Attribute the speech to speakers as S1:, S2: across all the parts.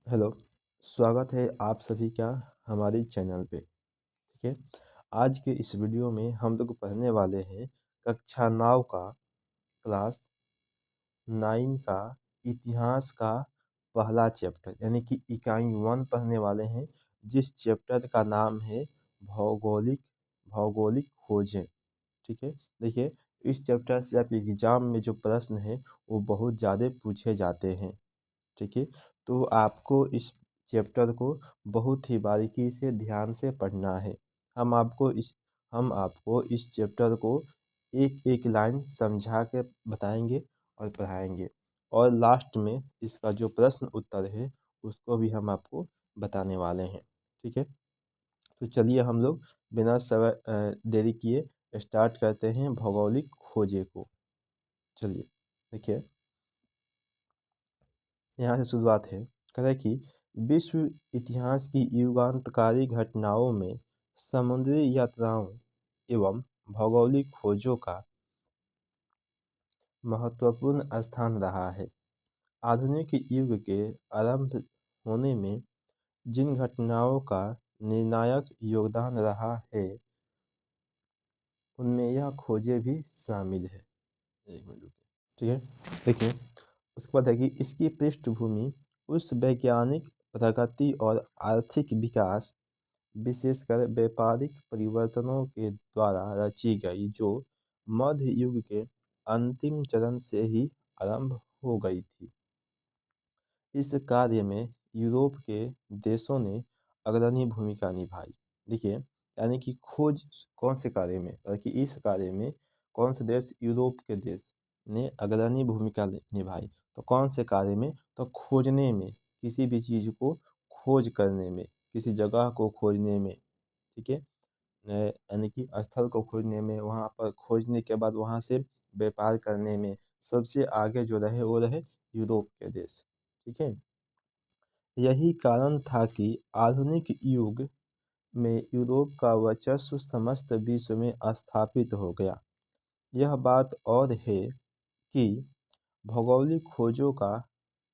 S1: Hello, स्वागत है आप सभी का हमारे चैनल पे। ठीक है। आज के इस वीडियो में हम लोग पढ़ने वाले हैं कक्षा 9 का क्लास 9 का इतिहास का पहला चैप्टर यानी कि इकाई 1 पढ़ने वाले हैं, जिस चैप्टर का नाम है भौगोलिक भौगोलिक खोजें। ठीक है। देखिए, इस चैप्टर से आपके एग्जाम में जो प्रश्न है वो बहुत ज़्यादा पूछे जाते हैं। ठीक है। तो आपको इस चैप्टर को बहुत ही बारीकी से ध्यान से पढ़ना है। हम आपको इस हम आपको इस चैप्टर को एक एक लाइन समझा के बताएंगे और पढ़ाएंगे, और लास्ट में इसका जो प्रश्न उत्तर है उसको भी हम आपको बताने वाले हैं। ठीक है। तो चलिए हम लोग बिना समय देरी किए स्टार्ट करते हैं भौगोलिक खोजे को। चलिए, देखिए, यहाँ से शुरुआत है। कहता है कि विश्व इतिहास की युगांतकारी घटनाओं में समुद्री यात्राओं एवं भौगोलिक खोजों का महत्वपूर्ण स्थान रहा है। आधुनिक युग के आरंभ होने में जिन घटनाओं का निर्णायक योगदान रहा है उनमें यह खोजें भी शामिल है। एक मिनट रुकिए। ठीक है। देखिए, उसके बाद है कि इसकी पृष्ठभूमि उस वैज्ञानिक प्रगति और आर्थिक विकास, विशेषकर व्यापारिक परिवर्तनों के द्वारा रची गई, जो मध्य युग के अंतिम चरण से ही आरंभ हो गई थी। इस कार्य में यूरोप के देशों ने अग्रणी भूमिका निभाई। देखिए, यानी कि खोज कौन से कार्य में, कि इस कार्य में कौन से देश, यूरोप के देश ने अग्रणी भूमिका निभाई। तो कौन से कार्य में? तो खोजने में, किसी भी चीज़ को खोज करने में, किसी जगह को खोजने में। ठीक है। यानी कि स्थल को खोजने में, वहाँ पर खोजने के बाद वहाँ से व्यापार करने में सबसे आगे जो रहे वो रहे यूरोप के देश। ठीक है। यही कारण था कि आधुनिक युग में यूरोप का वर्चस्व समस्त विश्व में स्थापित हो गया। यह बात और है कि भौगोलिक खोजों का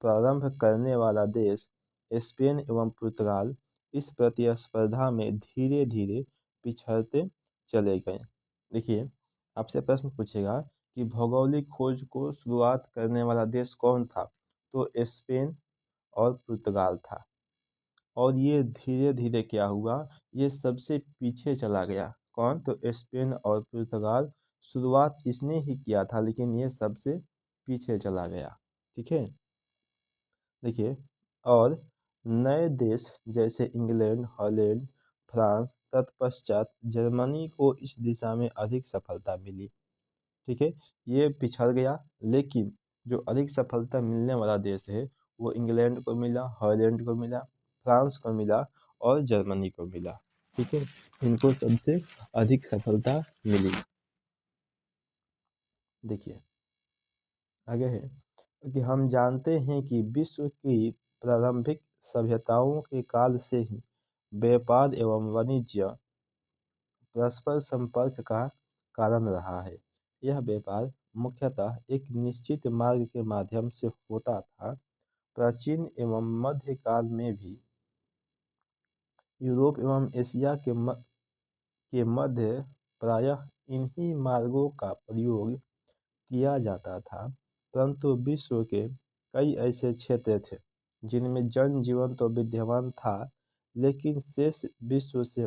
S1: प्रारंभ करने वाला देश स्पेन एवं पुर्तगाल इस प्रतिस्पर्धा में धीरे धीरे पिछड़ते चले गए। देखिए, आपसे प्रश्न पूछेगा कि भौगोलिक खोज को शुरुआत करने वाला देश कौन था, तो स्पेन और पुर्तगाल था। और ये धीरे धीरे क्या हुआ, ये सबसे पीछे चला गया। कौन? तो स्पेन और पुर्तगाल। शुरुआत इसने ही किया था, लेकिन ये सबसे पीछे चला गया। ठीक है। देखिए, और नए देश जैसे इंग्लैंड, हॉलैंड, फ्रांस, तत्पश्चात जर्मनी को इस दिशा में अधिक सफलता मिली। ठीक है। ये पिछड़ गया, लेकिन जो अधिक सफलता मिलने वाला देश है वो इंग्लैंड को मिला, हॉलैंड को मिला, फ्रांस को मिला और जर्मनी को मिला। ठीक है। इनको सबसे अधिक सफलता मिली। देखिए, आगे है कि हम जानते हैं कि विश्व की प्रारंभिक सभ्यताओं के काल से ही व्यापार एवं वाणिज्य परस्पर संपर्क का कारण रहा है। यह व्यापार मुख्यतः एक निश्चित मार्ग के माध्यम से होता था। प्राचीन एवं मध्यकाल में भी यूरोप एवं एशिया के मध्य प्रायः इन्हीं मार्गों का प्रयोग किया जाता था, परंतु विश्व के कई ऐसे क्षेत्र थे जिनमें जनजीवन तो विद्यमान था, लेकिन शेष विश्व से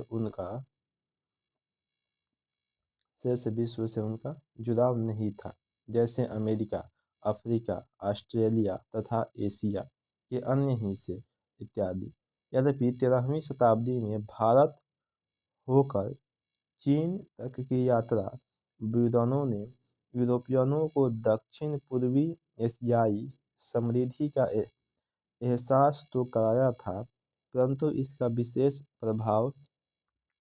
S1: उनका जुड़ाव नहीं था, जैसे अमेरिका, अफ्रीका, ऑस्ट्रेलिया तथा एशिया के अन्य हिस्से इत्यादि। यद्यपि 13वीं शताब्दी में भारत होकर चीन तक की यात्रा विद्वानों ने यूरोपियनों को दक्षिण पूर्वी एशियाई समृद्धि का एहसास तो कराया था, परंतु इसका विशेष प्रभाव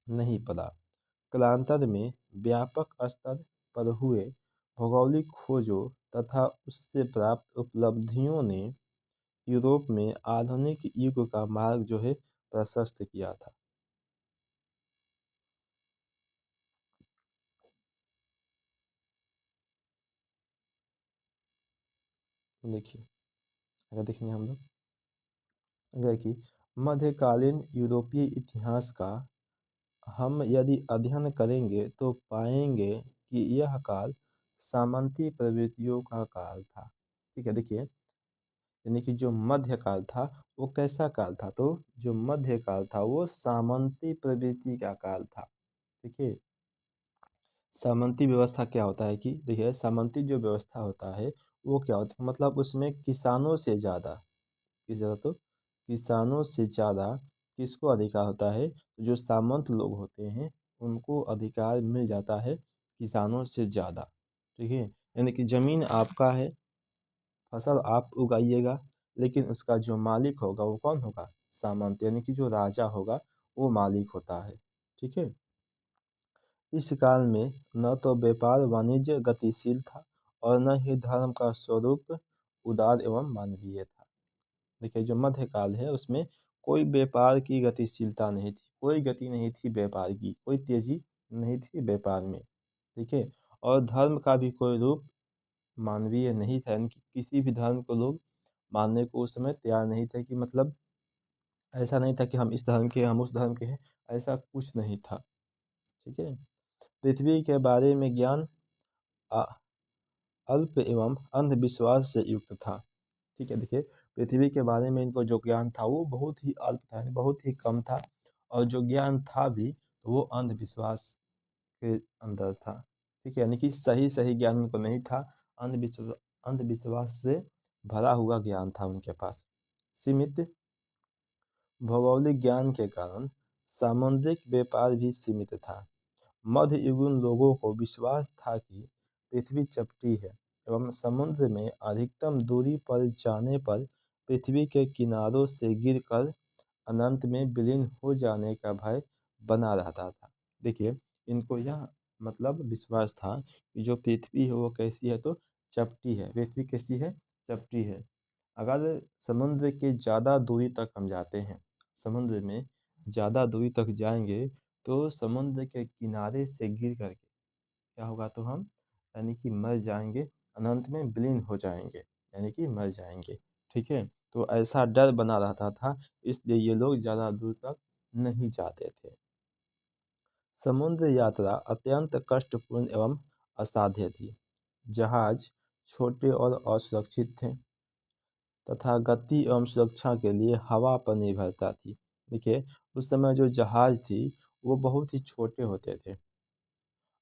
S1: नहीं पड़ा। कालांतर में व्यापक स्तर पर हुए भौगोलिक खोजों तथा उससे प्राप्त उपलब्धियों ने यूरोप में आधुनिक युग का मार्ग जो है प्रशस्त किया था। देखिए, अगर देखेंगे हम लोग अगर कि मध्यकालीन यूरोपीय इतिहास का हम यदि अध्ययन करेंगे तो पाएंगे कि यह काल सामंती प्रवृत्तियों का काल था। ठीक है, देखिए, यानी कि जो मध्यकाल था वो कैसा काल था, तो जो मध्यकाल था वो सामंती प्रवृत्ति का काल था। देखिए, सामंती व्यवस्था क्या होता है कि देखिए, सामंती जो व्यवस्था होता है वो क्या होता है, मतलब उसमें किसानों से ज़्यादा, किस ज़्यादा, तो किसानों से ज़्यादा किसको अधिकार होता है, तो जो सामंत लोग होते हैं उनको अधिकार मिल जाता है किसानों से ज़्यादा। ठीक है, यानी कि ज़मीन आपका है, फसल आप उगाइएगा, लेकिन उसका जो मालिक होगा वो कौन होगा, सामंत, यानी कि जो राजा होगा वो मालिक होता है। ठीक है, इस काल में न तो व्यापार वाणिज्य गतिशील था और न ही धर्म का स्वरूप उदार एवं मानवीय था। देखिए, जो मध्यकाल है उसमें कोई व्यापार की गतिशीलता नहीं थी, कोई गति नहीं थी व्यापार की, कोई तेजी नहीं थी व्यापार में। ठीक है, और धर्म का भी कोई रूप मानवीय नहीं था, यानी कि किसी भी धर्म को लोग मानने को उस समय तैयार नहीं थे, कि मतलब ऐसा नहीं था कि हम इस धर्म के, हम उस धर्म के हैं, ऐसा कुछ नहीं था। ठीक है, पृथ्वी के बारे में ज्ञान अ- अल्प एवं अंधविश्वास से युक्त था। ठीक है, देखिए, पृथ्वी के बारे में इनको जो ज्ञान था वो बहुत ही अल्प था, यानी बहुत ही कम था, और जो ज्ञान था भी तो वो अंधविश्वास के अंदर था। ठीक है, यानी कि सही सही ज्ञान उनको नहीं था, अंधविश्वास अंधविश्वास से भरा हुआ ज्ञान था उनके पास। सीमित भौगोलिक ज्ञान के कारण सामुद्रिक व्यापार भी सीमित था। मध्ययुगीन लोगों को विश्वास था कि पृथ्वी चपटी है एवं समुद्र में अधिकतम दूरी पर जाने पर पृथ्वी के किनारों से गिरकर अनंत में विलीन हो जाने का भय बना रहता था। देखिए, इनको यह मतलब विश्वास था कि जो पृथ्वी है वो कैसी है, तो चपटी है। पृथ्वी कैसी है, चपटी है। अगर समुद्र के ज़्यादा दूरी तक हम जाते हैं, समुद्र में ज़्यादा दूरी तक जाएंगे तो समुद्र के किनारे से गिर करके क्या होगा, तो हम यानी कि मर जाएंगे, अनंत में विलीन हो जाएंगे, यानी कि मर जाएंगे। ठीक है, तो ऐसा डर बना रहता था, इसलिए ये लोग ज़्यादा दूर तक नहीं जाते थे। समुद्र यात्रा अत्यंत कष्टपूर्ण एवं असाध्य थी। जहाज छोटे और असुरक्षित थे तथा गति एवं सुरक्षा के लिए हवा पर निर्भरता थी। देखिए, उस समय जो जहाज थी वो बहुत ही छोटे होते थे,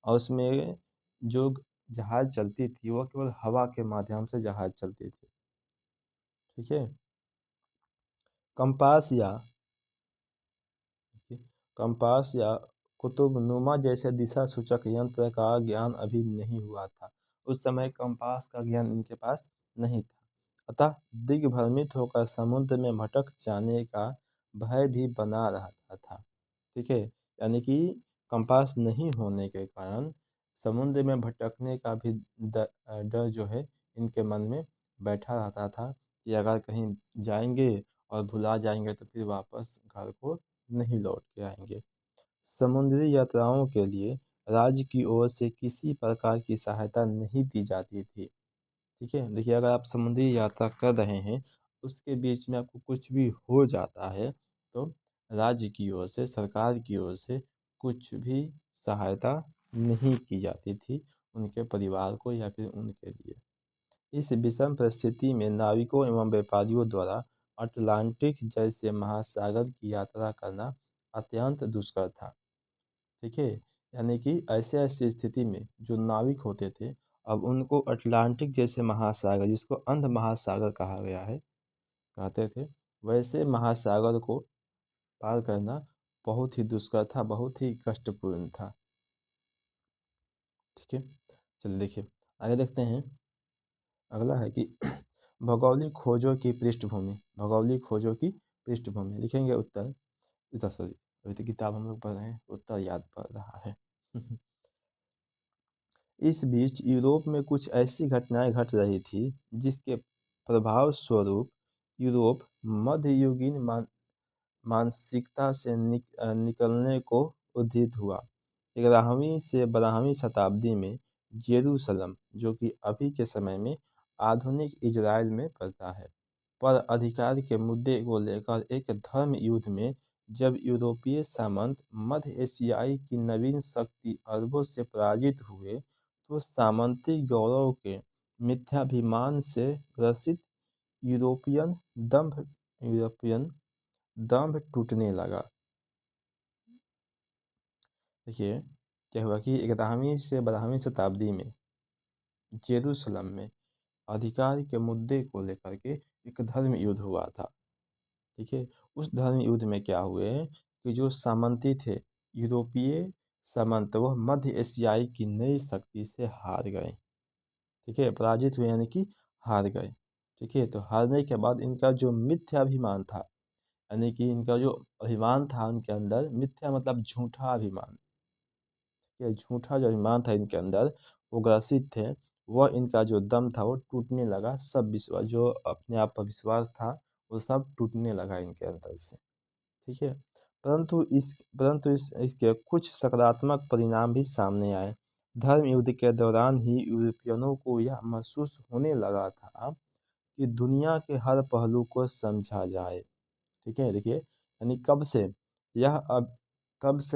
S1: और उसमें जो जहाज चलती थी वो केवल हवा के माध्यम से जहाज चलती थी। ठीक है, कंपास या कंपास या कुतुबनुमा जैसे दिशा सूचक यंत्र का ज्ञान अभी नहीं हुआ था। उस समय कंपास का ज्ञान इनके पास नहीं था, अतः दिग्भ्रमित होकर समुद्र में भटक जाने का भय भी बना रहता था। ठीक है, यानी कि कंपास नहीं होने के कारण समुद्र में भटकने का भी डर जो है इनके मन में बैठा रहता था, कि अगर कहीं जाएंगे और भुला जाएंगे तो फिर वापस घर को नहीं लौट के आएंगे। समुद्री यात्राओं के लिए राज्य की ओर से किसी प्रकार की सहायता नहीं दी जाती थी। ठीक है, देखिए, अगर आप समुद्री यात्रा कर रहे हैं, उसके बीच में आपको कुछ भी हो जाता है, तो राज्य की ओर से, सरकार की ओर से कुछ भी सहायता नहीं की जाती थी उनके परिवार को या फिर उनके लिए। इस विषम परिस्थिति में नाविकों एवं व्यापारियों द्वारा अटलांटिक जैसे महासागर की यात्रा करना अत्यंत दुष्कर था। ठीक है, यानी कि ऐसे ऐसी स्थिति में जो नाविक होते थे, अब उनको अटलांटिक जैसे महासागर, जिसको अंध महासागर कहा गया है, कहते थे, वैसे महासागर को पार करना बहुत ही दुष्कर था, बहुत ही कष्टपूर्ण था। ठीक है, चलिए देखिए, आगे देखते हैं। अगला है कि भौगोलिक खोजों की पृष्ठभूमि, भौगोलिक खोजों की पृष्ठभूमि लिखेंगे उत्तर, इधर सॉरी, अभी तो किताब हम लोग पढ़ रहे हैं, उत्तर याद पड़ रहा है। इस बीच यूरोप में कुछ ऐसी घटनाएं घट रही थी जिसके प्रभाव स्वरूप यूरोप मध्ययुगीन मानसिकता से निकलने को उद्यत हुआ। 11वीं से 12वीं शताब्दी में जेरूसलम, जो कि अभी के समय में आधुनिक इजराइल में पड़ता है, पर अधिकार के मुद्दे को लेकर एक धर्म युद्ध में जब यूरोपीय सामंत मध्य एशियाई की नवीन शक्ति अरबों से पराजित हुए तो सामंती गौरव के मिथ्याभिमान से ग्रसित यूरोपियन यूरोपियन दंभ टूटने लगा। देखिए क्या हुआ कि 11वीं से 12वीं शताब्दी में जेरूसलम में अधिकार के मुद्दे को लेकर के एक धर्म युद्ध हुआ था। ठीक है, उस धर्म युद्ध में क्या हुए कि जो सामंती थे यूरोपीय सामंत वह मध्य एशियाई की नई शक्ति से हार गए। ठीक है, पराजित हुए यानी कि हार गए। ठीक है, तो हारने के बाद इनका जो मिथ्याभिमान था यानी कि इनका जो अभिमान था उनके अंदर, मिथ्या मतलब झूठा अभिमान, ये झूठा जो अभिमान था इनके अंदर वो ग्रसित थे। वह इनका जो दम था वो टूटने लगा। सब विश्वास जो अपने आप पर विश्वास था वो सब टूटने लगा इनके अंदर से। ठीक है, परंतु इसके कुछ सकारात्मक परिणाम भी सामने आए। धर्म युद्ध के दौरान ही यूरोपियनों को यह महसूस होने लगा था कि दुनिया के हर पहलू को समझा जाए। ठीक है, देखिए यानी कब से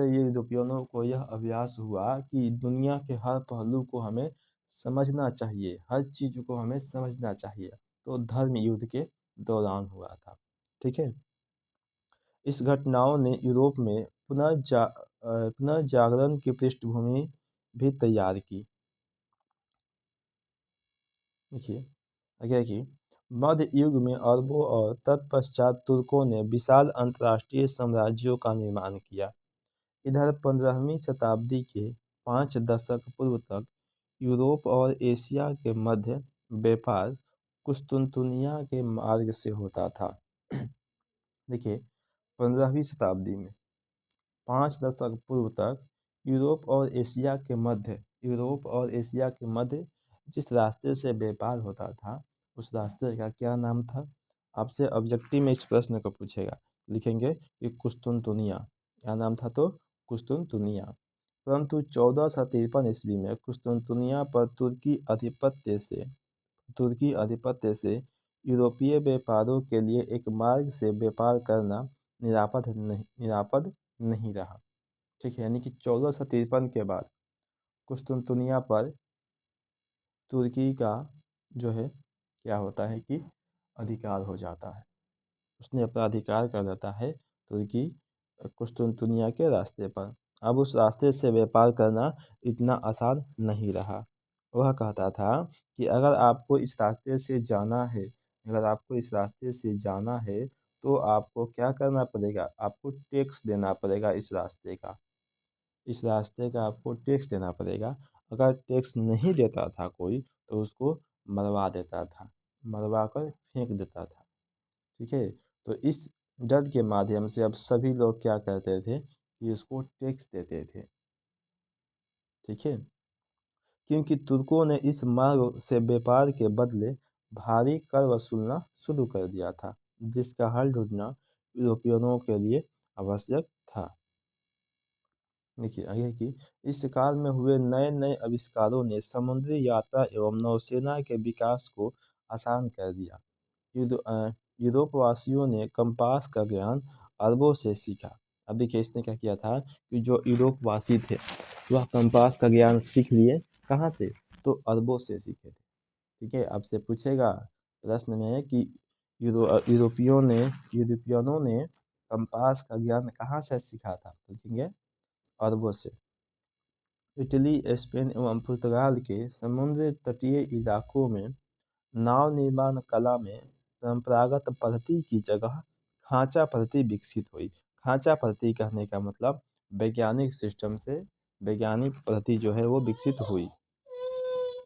S1: ये यूरोपियनों को यह अभ्यास हुआ कि दुनिया के हर पहलू को हमें समझना चाहिए, हर चीज़ को हमें समझना चाहिए। तो धर्म युद्ध के दौरान हुआ था। ठीक है, इस घटनाओं ने यूरोप में पुनर्जागरण की पृष्ठभूमि भी तैयार की। देखिए आगे कि मध्य युग में अरबों और तत्पश्चात तुर्कों ने विशाल अंतर्राष्ट्रीय साम्राज्यों का निर्माण किया। इधर 15वीं शताब्दी के 5 दशक पूर्व तक यूरोप और एशिया के मध्य व्यापार कुस्तुनतुनिया के मार्ग से होता था। देखिए 15वीं शताब्दी में 5 दशक पूर्व तक यूरोप और एशिया के मध्य जिस रास्ते से व्यापार होता था उस रास्ते का क्या नाम था? आपसे ऑब्जेक्टिव में इस प्रश्न को पूछेगा, लिखेंगे कि कुस्तुनतुनिया। क्या नाम था? तो कुस्तुनतुनिया। परंतु 1453 ईस्वी में कुस्तुनतुनिया पर तुर्की आधिपत्य से यूरोपीय व्यापारों के लिए एक मार्ग से व्यापार करना निरापद नहीं रहा। ठीक है, यानी कि 1453 के बाद कुस्तुनतुनिया पर तुर्की का जो है क्या होता है कि अधिकार हो जाता है। उसने अपना अधिकार कर देता है तुर्की कुस्तुनतुनिया के रास्ते पर। अब उस रास्ते से व्यापार करना इतना आसान नहीं रहा। वह कहता था कि अगर आपको इस रास्ते से जाना है तो आपको क्या करना पड़ेगा? आपको टैक्स देना पड़ेगा इस रास्ते का आपको टैक्स देना पड़ेगा। अगर टैक्स नहीं देता था कोई तो उसको मरवा देता था, मरवा कर फेंक देता था। ठीक है, तो इस डर के माध्यम से अब सभी लोग क्या करते थे कि उसको टैक्स देते थे। ठीक है, क्योंकि तुर्कों ने इस मार्ग से व्यापार के बदले भारी कर वसूलना शुरू कर दिया था, जिसका हल ढूंढना यूरोपियनों के लिए आवश्यक था। देखिए आगे कि इस काल में हुए नए नए आविष्कारों ने समुद्री यात्रा एवं नौसेना के विकास को आसान कर दिया। यूरोपवासियों ने कंपास का ज्ञान अरबों से सीखा। अब देखिए इसने क्या किया था कि जो यूरोपवासी थे वह कंपास का ज्ञान सीख लिए। कहाँ से? तो अरबों से सीखे थे। ठीक है, आपसे पूछेगा प्रश्न में कि यूरोपियनों ने कंपास का ज्ञान कहाँ से सीखा था? पूछेंगे अरबों से। इटली, स्पेन एवं पुर्तगाल के समुद्र तटीय इलाकों में नाव निर्माण कला में परंपरागत पद्धति की जगह खांचा पद्धति विकसित हुई। खांचा पद्धति कहने का मतलब वैज्ञानिक सिस्टम से वैज्ञानिक पद्धति जो है वो विकसित हुई।